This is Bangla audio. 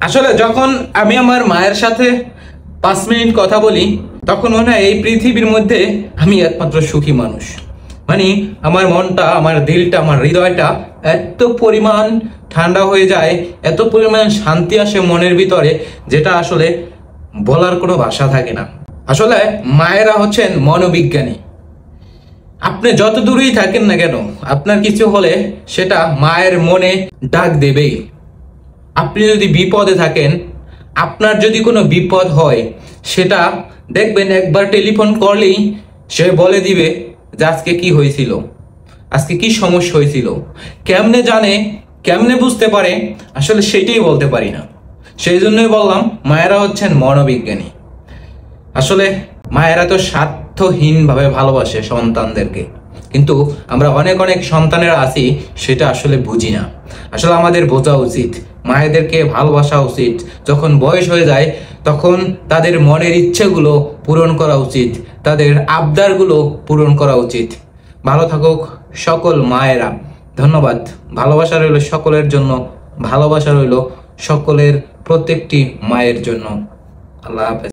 আসলে যখন আমি আমার মায়ের সাথে 5 মিনিট কথা বলি তখন মনে হয় এই পৃথিবীর মধ্যে আমি একমাত্র সুখী মানুষ। মানে আমার মনটা, আমার দিলটা, আমার হৃদয়টা এত পরিমাণ ঠান্ডা হয়ে যায়, এত পরিমাণ শান্তি আসে মনের ভিতরে, যেটা আসলে বলার কোনো ভাষা থাকে না। আসলে মায়েরা হচ্ছেন মনোবিজ্ঞানী। আপনি যত দূরেই থাকেন না কেন, আপনার কিছু হলে সেটা মায়ের মনে ডাক দেবেই। আপনি যদি বিপদে থাকেন, আপনার যদি কোনো বিপদ হয়, সেটা দেখবেন একবার টেলিফোন করলেই সে বলে দিবে যে আজকে কি হয়েছিল, আজকে কি সমস্যা হয়েছিল। কেমনে জানে, কেমনে বুঝতে পারে, আসলে সেটাই বলতে পারি না। সেই জন্যই বললাম মায়েরা হচ্ছেন মনোবিজ্ঞানী। আসলে মায়েরা তো স্বার্থহীনভাবে ভালোবাসে সন্তানদেরকে, কিন্তু আমরা অনেক অনেক সন্তানেরা আছি সেটা আসলে বুঝি না। আসলে আমাদের বোঝা উচিত, মায়েদেরকে ভালোবাসা উচিত। যখন বয়স হয়ে যায় তখন তাদের মনের ইচ্ছেগুলো পূরণ করা উচিত, তাদের আবদারগুলো পূরণ করা উচিত। ভালো থাকুক সকল মায়েরা। ধন্যবাদ। ভালোবাসা রইল সকলের জন্য, ভালোবাসা রইল সকলের প্রত্যেকটি মায়ের জন্য। আল্লাহ হাফেজ।